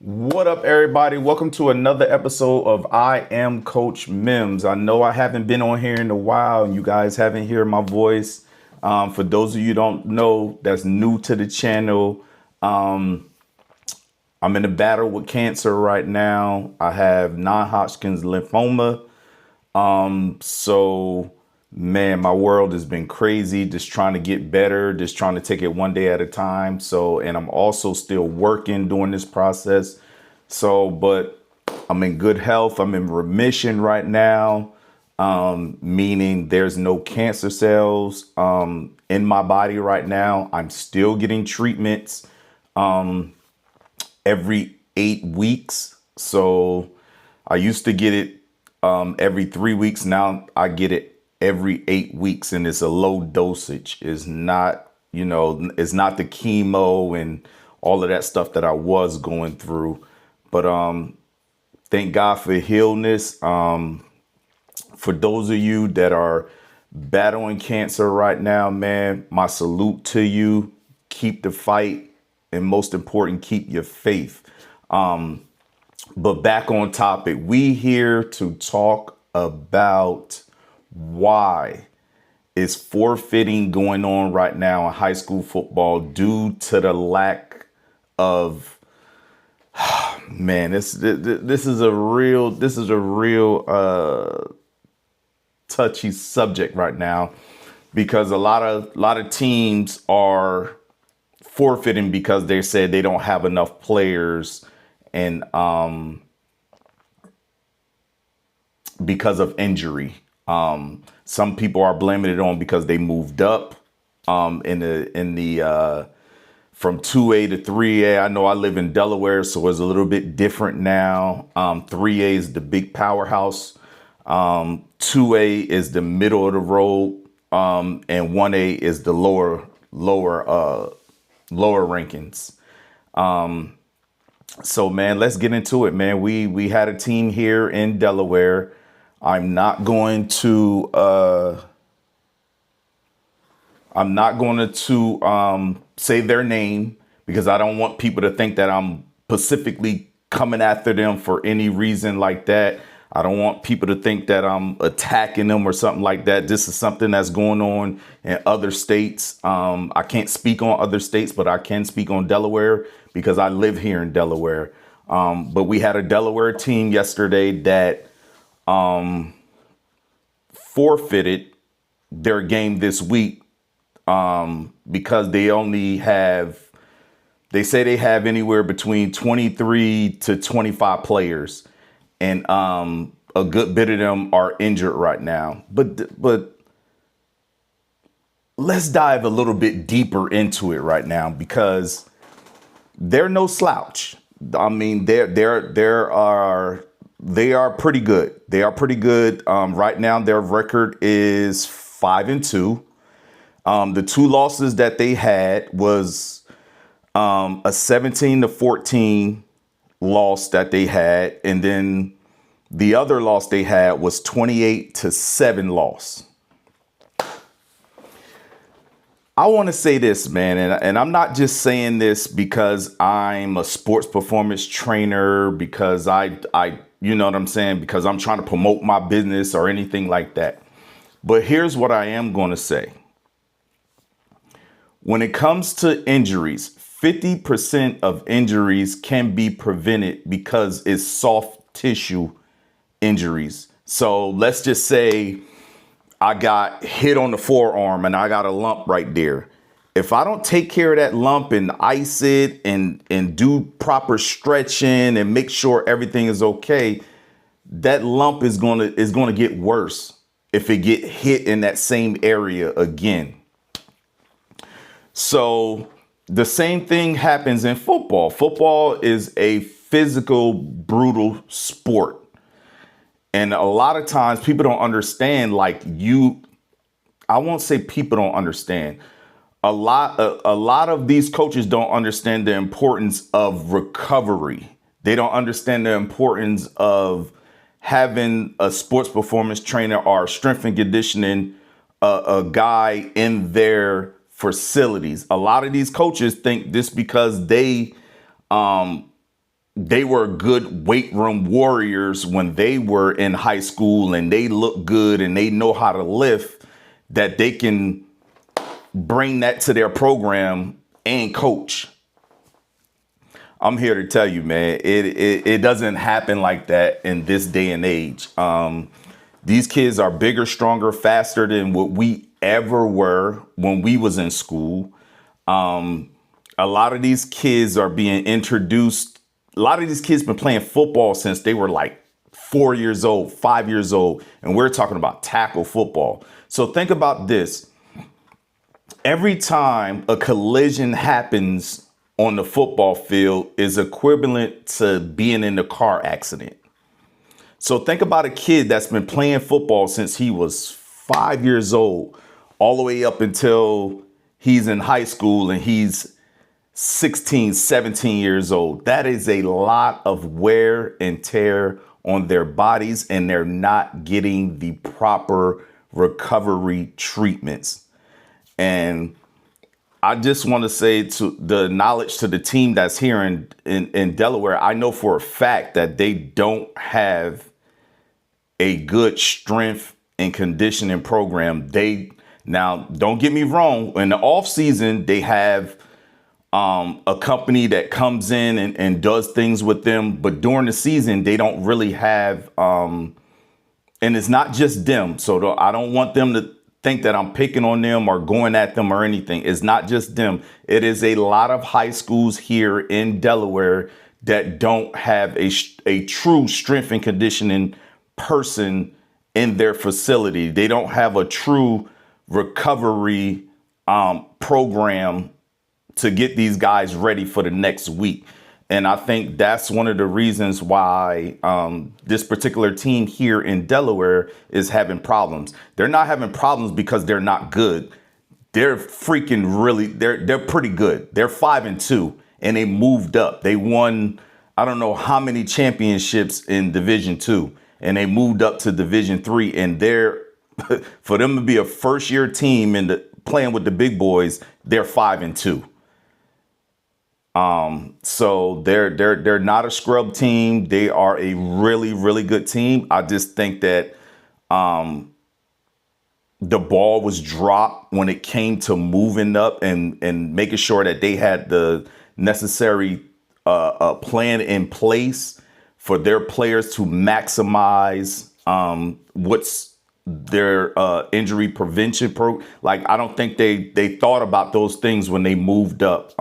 What up, everybody? Welcome to another episode of I Am Coach Mims. I know I haven't been on here in a while and you guys haven't heard my voice. For those of you who don't know, that's new to the channel. I'm in a battle with cancer right now. I have non-Hodgkin's lymphoma. So, man, my world has been crazy, just trying to get better, just trying to take it one day at a time. So, and I'm also still working during this process. So, but I'm in good health. I'm in remission right now, meaning there's no cancer cells in my body right now. I'm still getting treatments every 8 weeks. So I used to get it every 3 weeks. Now I get it every 8 weeks, and it's a low dosage. It's not, it's not the chemo and all of that stuff that I was going through. But thank God for healness. For those of you that are battling cancer right now, man, my salute to you. Keep the fight, and most important, keep your faith. But back on topic, we here to talk about why is forfeiting going on right now in high school football due to the lack of, man, this is a real touchy subject right now, because a lot of teams are forfeiting because they said they don't have enough players, and because of injury. Some people are blaming it on because they moved up in the from 2A to 3A. I know I live in Delaware, so it's a little bit different now. 3A is the big powerhouse. 2A is the middle of the road, and 1A is the lower rankings. So, man, let's get into it, man. We had a team here in Delaware. I'm not going to say their name, because I don't want people to think that I'm specifically coming after them for any reason like that. I don't want people to think that I'm attacking them or something like that. This is something that's going on in other states. I can't speak on other states, but I can speak on Delaware because I live here in Delaware. But we had a Delaware team yesterday that forfeited their game this week because they say they have anywhere between 23 to 25 players. And a good bit of them are injured right now. But let's dive a little bit deeper into it right now, because they're no slouch. I mean, they are pretty good. They are pretty good. Right now, their record is 5-2. The two losses that they had was a 17-14 loss that they had, and then the other loss they had was 28-7 loss. I want to say this, man, and I'm not just saying this because I'm a sports performance trainer, because I you know what I'm saying, because I'm trying to promote my business or anything like that. But here's what I am going to say. When it comes to injuries, 50% of injuries can be prevented because it's soft tissue injuries. So let's just say I got hit on the forearm and I got a lump right there. If I don't take care of that lump and ice it and do proper stretching and make sure everything is okay, that lump is gonna get worse if it get hit in that same area again. So the same thing happens in football. Football is a physical, brutal sport. And a lot of times people don't understand, I won't say people don't understand. A lot of these coaches don't understand the importance of recovery. They don't understand the importance of having a sports performance trainer or strength and conditioning a guy in their facilities. A lot of these coaches think this because they they were good weight room warriors when they were in high school and they look good and they know how to lift, that they can bring that to their program and coach. I'm here to tell you, man, it doesn't happen like that in this day and age. These kids are bigger, stronger, faster than what we ever were when we was in school. A lot of these kids are being introduced. A lot of these kids been playing football since they were like 4 years old, 5 years old. And we're talking about tackle football. So think about this. Every time a collision happens on the football field is equivalent to being in a car accident. So think about a kid that's been playing football since he was 5 years old, all the way up until he's in high school and he's 16, 17 years old. That is a lot of wear and tear on their bodies, and they're not getting the proper recovery treatments. And I just want to say to the knowledge to the team that's here in Delaware, I know for a fact that they don't have a good strength and conditioning program. Now, don't get me wrong, in the off season, they have a company that comes in and does things with them. But during the season, they don't really have, and it's not just them. So I don't want them to think that I'm picking on them or going at them or anything. It's not just them. It is a lot of high schools here in Delaware that don't have a true strength and conditioning person in their facility. They don't have a true recovery program to get these guys ready for the next week. And I think that's one of the reasons why this particular team here in Delaware is having problems. They're not having problems because they're not good. They're freaking really, they're pretty good. They're 5-2 and they moved up. They won, I don't know how many championships in Division 2, and they moved up to Division 3. And they're, for them to be a first year team and playing with the big boys, they're 5-2. So they're not a scrub team. They are a really, really good team. I just think that the ball was dropped when it came to moving up and making sure that they had the necessary plan in place for their players to maximize what's their injury prevention like, I don't think they thought about those things when they moved up.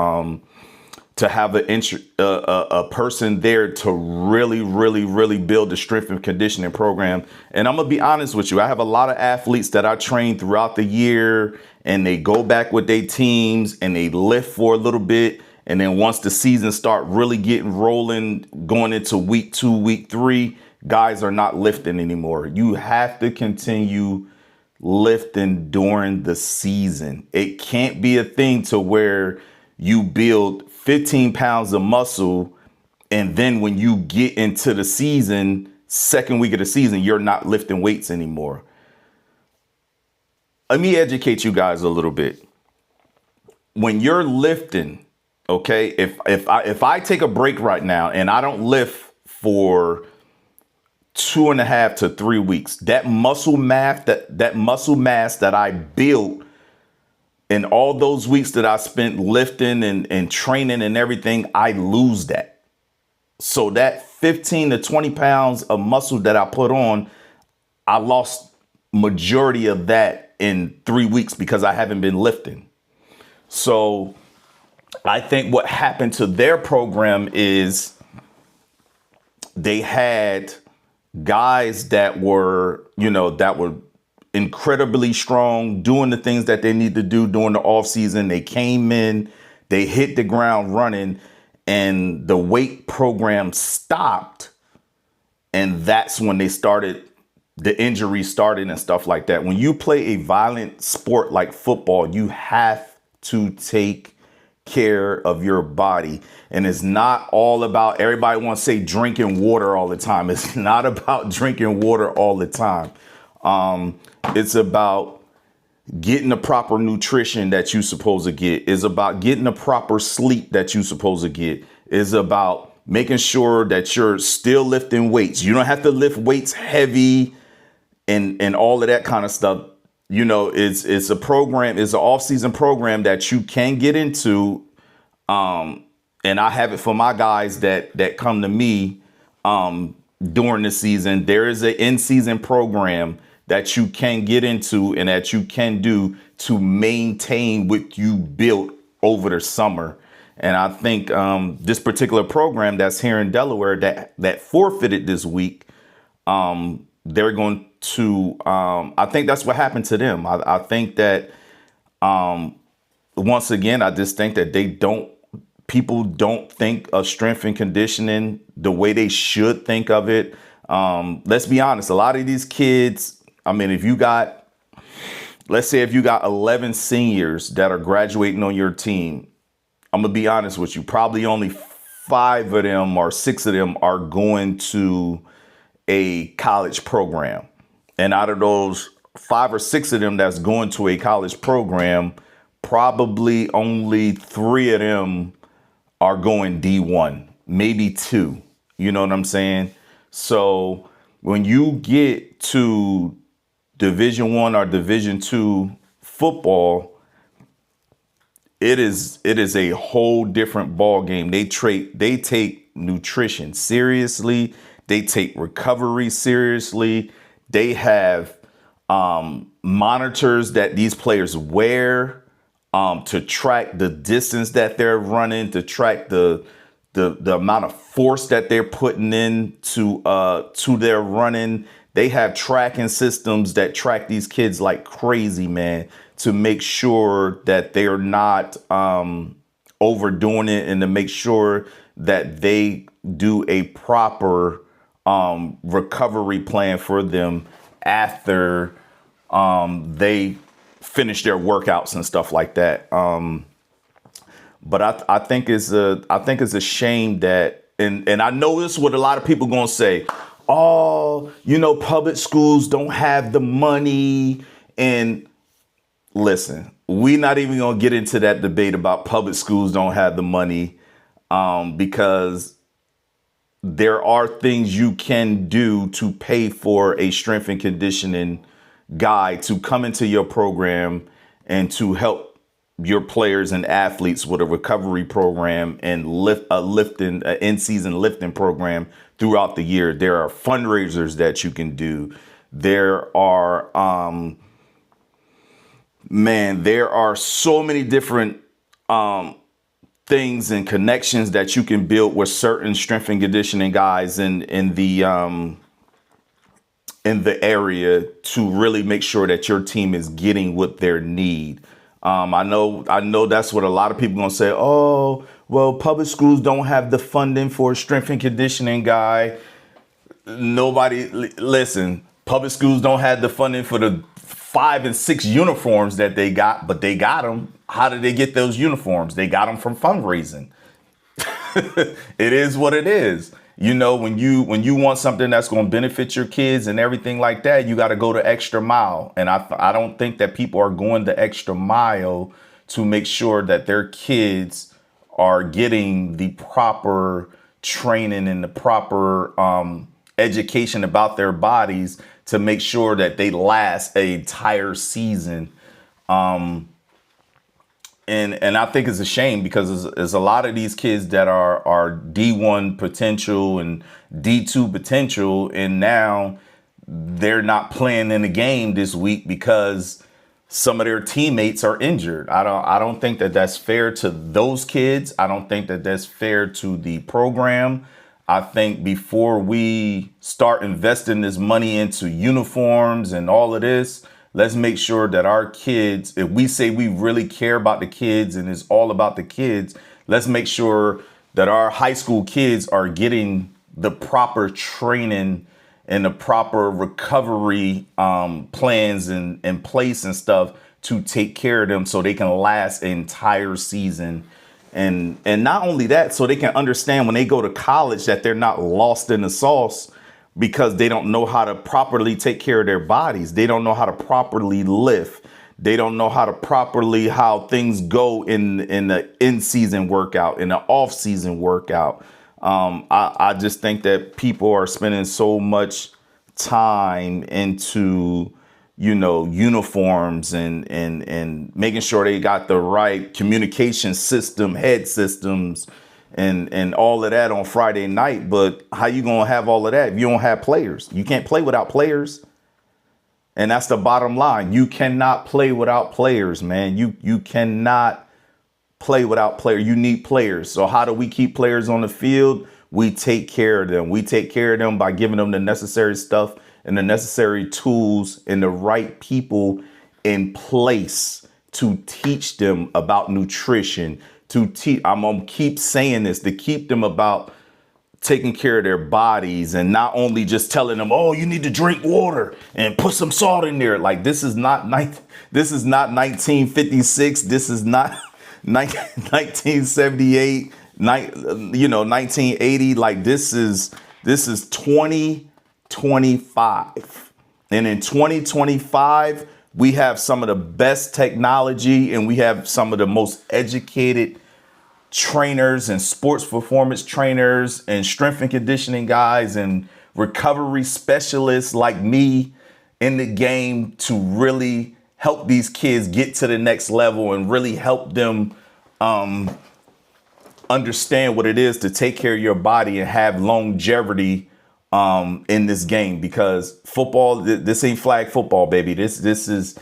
To have a person there to really, really, really build the strength and conditioning program. And I'm going to be honest with you. I have a lot of athletes that I train throughout the year, and they go back with their teams and they lift for a little bit. And then once the season start really getting rolling, going into week 2, week 3, guys are not lifting anymore. You have to continue lifting during the season. It can't be a thing to where you build 15 pounds of muscle, and then when you get into the season, second week of the season, you're not lifting weights anymore. Let me educate you guys a little bit. When you're lifting, okay, if I take a break right now and I don't lift for 2.5 to 3 weeks, that muscle mass that I built in all those weeks that I spent lifting and training and everything, I lose that. So that 15 to 20 pounds of muscle that I put on, I lost majority of that in 3 weeks because I haven't been lifting. So I think what happened to their program is they had guys that were, incredibly strong, doing the things that they need to do during the off season. They came in, they hit the ground running, and the weight program stopped. And that's when the injuries started and stuff like that. When you play a violent sport like football, you have to take care of your body. And it's not all about, everybody wants to say drinking water all the time. It's not about drinking water all the time. It's about getting the proper nutrition that you're supposed to get. It's about getting the proper sleep that you're supposed to get. It's about making sure that you're still lifting weights. You don't have to lift weights heavy and all of that kind of stuff. It's a program, it's an off-season program that you can get into. And I have it for my guys that come to me during the season. There is an in-season program that you can get into and that you can do to maintain what you built over the summer. And I think this particular program that's here in Delaware that forfeited this week, they're going to, I think that's what happened to them. I think that once again, I just think that people don't think of strength and conditioning the way they should think of it. Let's be honest. A lot of these kids, I mean, let's say if you got 11 seniors that are graduating on your team, I'm going to be honest with you, probably only 5 of them or 6 of them are going to a college program. And out of those 5 or 6 of them that's going to a college program, probably only 3 of them are going D1, maybe 2. You know what I'm saying? So when you get to Division 1 or Division 2 football, it is a whole different ball game. They take nutrition seriously. They take recovery seriously. They have monitors that these players wear to track the distance that they're running, to track the amount of force that they're putting in to their running. They have tracking systems that track these kids like crazy, man, to make sure that they're not overdoing it and to make sure that they do a proper recovery plan for them after they finish their workouts and stuff like that. But I think it's a shame that, and I know this is what a lot of people gonna say. Oh, public schools don't have the money. And listen, we're not even gonna get into that debate about public schools don't have the money, because there are things you can do to pay for a strength and conditioning guy to come into your program and to help your players and athletes with a recovery program and an in-season lifting program throughout the year. There are fundraisers that you can do. There are, there are so many different things and connections that you can build with certain strength and conditioning guys in the area to really make sure that your team is getting what they need. I know that's what a lot of people gonna say. Oh, well, public schools don't have the funding for a strength and conditioning guy. Listen, public schools don't have the funding for the 5 and 6 uniforms that they got, but they got them. How did they get those uniforms? They got them from fundraising. It is what it is. When you want something that's going to benefit your kids and everything like that, you got to go the extra mile. And I don't think that people are going the extra mile to make sure that their kids are getting the proper training and the proper education about their bodies to make sure that they last an entire season. And I think it's a shame because there's a lot of these kids that are D1 potential and D2 potential, and now they're not playing in the game this week because some of their teammates are injured. I don't think that that's fair to those kids. I don't think that that's fair to the program. I think before we start investing this money into uniforms and all of this, let's make sure that our kids, if we say we really care about the kids and it's all about the kids, let's make sure that our high school kids are getting the proper training and the proper recovery plans in place and stuff to take care of them so they can last an entire season. And not only that, so they can understand when they go to college that they're not lost in the sauce because they don't know how to properly take care of their bodies. They don't know how to properly lift. They don't know how things go in the in-season workout, in the off-season workout. I just think that people are spending so much time into, uniforms and making sure they got the right communication system, head systems, and all of that on Friday night. But how you gonna have all of that if you don't have players? You can't play without players. And that's the bottom line. You cannot play without players, man. You cannot play without players. You need players. So how do we keep players on the field? We take care of them. We take care of them by giving them the necessary stuff and the necessary tools and the right people in place to teach them about nutrition, to teach. I'm gonna keep saying this, to keep them about taking care of their bodies and not only just telling them, oh, you need to drink water and put some salt in there. Like this is not 1956. This is not 1978, 1980. Like this is 2025. And in 2025, we have some of the best technology and we have some of the most educated trainers and sports performance trainers and strength and conditioning guys and recovery specialists like me in the game to really help these kids get to the next level and really help them understand what it is to take care of your body and have longevity in this game. Because football, this ain't flag football, baby. This is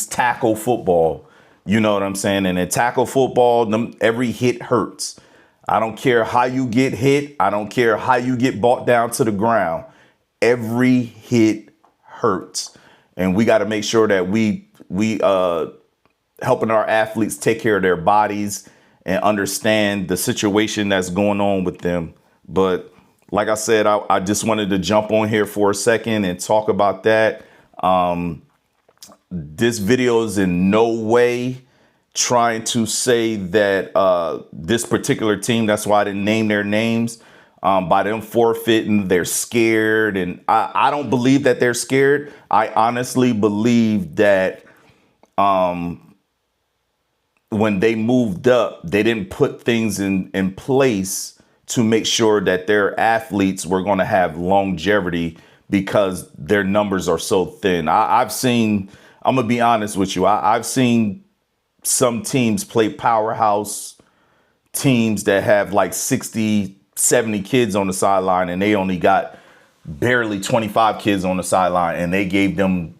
tackle football. You know what I'm saying? And in tackle football, every hit hurts. I don't care how you get hit. I don't care how you get brought down to the ground. Every hit hurts. And we got to make sure that we helping our athletes take care of their bodies and understand the situation that's going on with them. But like I said, I just wanted to jump on here for a second and talk about that. This video is in no way trying to say that this particular team, that's why I didn't name their names, by them forfeiting, they're scared. And I don't believe that they're scared. I honestly believe that when they moved up, they didn't put things in place to make sure that their athletes were going to have longevity because their numbers are so thin. I've seen, I'm going to be honest with you, I've seen some teams play powerhouse teams that have like 60, 70 kids on the sideline and they only got barely 25 kids on the sideline and they gave them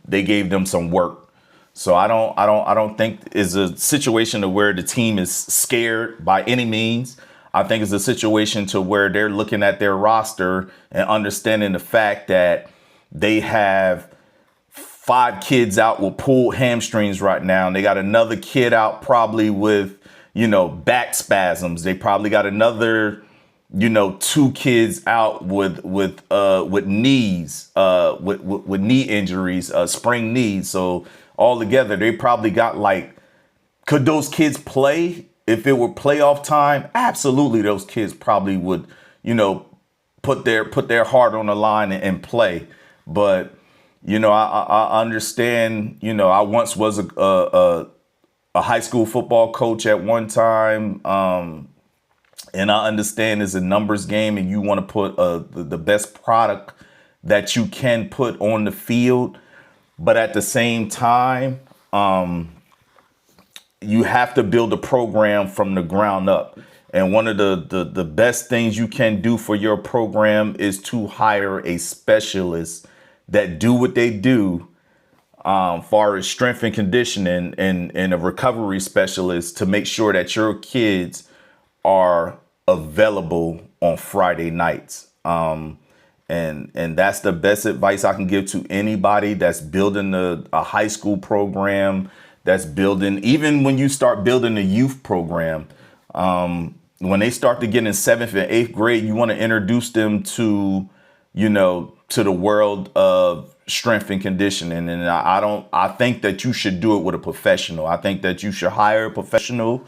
some work. So I don't think it's a situation to where the team is scared by any means. I think it's a situation to where they're looking at their roster and understanding the fact that they have 5 kids out with pulled hamstrings right now. And they got another kid out probably with, back spasms. They probably got another, 2 kids out with knees, with knee injuries, sprained knees. So altogether, they probably got could those kids play if it were playoff time? Absolutely. Those kids probably would, put their heart on the line and play. But, I understand, I once was a high school football coach at one time. And I understand it's a numbers game and you want to put the best product that you can put on the field. But at the same time, you have to build a program from the ground up. And one of the best things you can do for your program is to hire a specialist that do what they do, far as strength and conditioning and a recovery specialist to make sure that your kids are available on Friday nights. And that's the best advice I can give to anybody that's building a high school program, that's building, even when you start building a youth program, when they start to get in 7th and 8th grade, you want to introduce them to, to the world of strength and conditioning. And I think that you should do it with a professional. I think that you should hire a professional.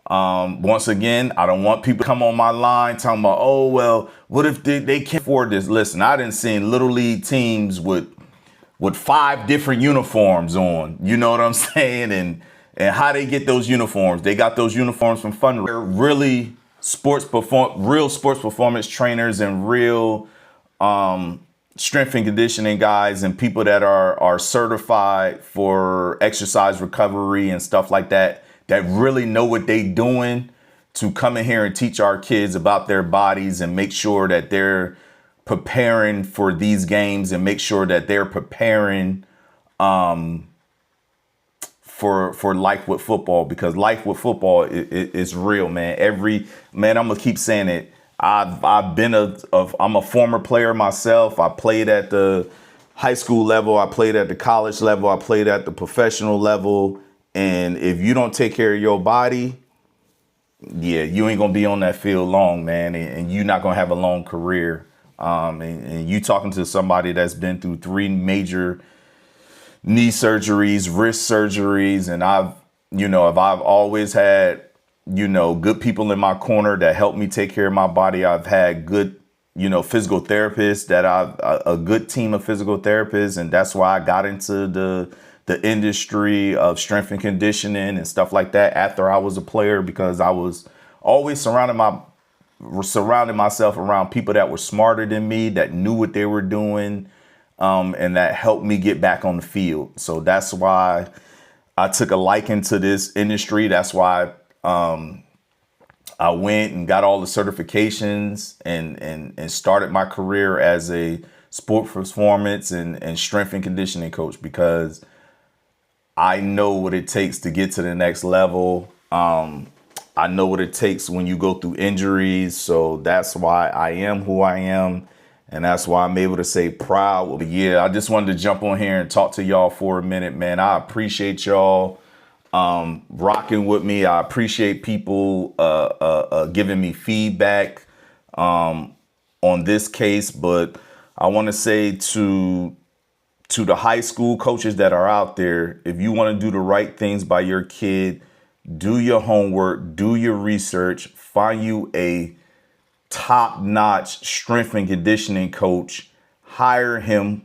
Once again, I don't want people to come on my line talking about, oh, well, what if they can't afford this? Listen, I didn't see little league teams with 5 different uniforms on, you know what I'm saying? And how they get those uniforms. They got those uniforms from fundraisers. They're really real sports performance trainers and real strength and conditioning guys and people that are certified for exercise recovery and stuff like that, that really know what they doing, to come in here and teach our kids about their bodies and make sure that they're preparing for these games and make sure that they're preparing for life with football, because life with football is real, man. I'm gonna keep saying it. I'm a former player myself. I played at the high school level. I played at the college level. I played at the professional level. And if you don't take care of your body, yeah, you ain't gonna be on that field long, man. And you're not gonna have a long career. And you talking to somebody that's been through 3 major knee surgeries, wrist surgeries, and I've always had, good people in my corner that help me take care of my body. I've had good, physical therapists a good team of physical therapists. And that's why I got into the industry of strength and conditioning and stuff like that after I was a player, because I was always surrounding myself around people that were smarter than me, that knew what they were doing, and that helped me get back on the field. So that's why I took a liking to this industry. That's why I went and got all the certifications and started my career as a sport performance and strength and conditioning coach, because I know what it takes to get to the next level. I know what it takes when you go through injuries. So that's why I am who I am. And that's why I'm able to say proud. But yeah, I just wanted to jump on here and talk to y'all for a minute, man. I appreciate y'all rocking with me. I appreciate people giving me feedback on this case. But I want to say to the high school coaches that are out there, if you want to do the right things by your kid, do your homework, do your research, find you a top-notch strength and conditioning coach, hire him,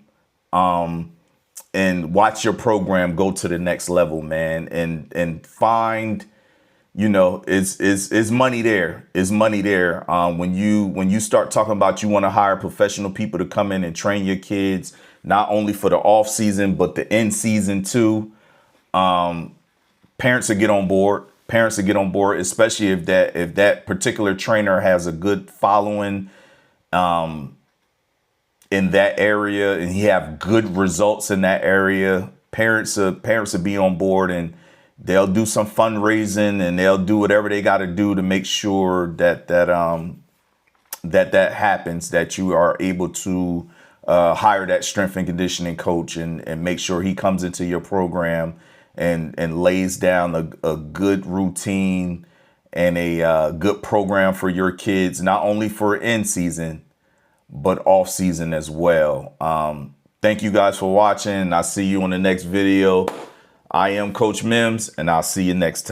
and watch your program go to the next level, man. And find, it's money there. It's money there. When you start talking about you want to hire professional people to come in and train your kids, not only for the off season but the in season too. Parents will get on board. Especially if that particular trainer has a good following in that area and he have good results in that area. Parents will be on board, and they'll do some fundraising and they'll do whatever they got to do to make sure that happens, that you are able to hire that strength and conditioning coach and make sure he comes into your program and lays down a good routine and a good program for your kids, not only for in season, but off season as well. Thank you guys for watching. I'll see you on the next video. I am Coach Mims, and I'll see you next time.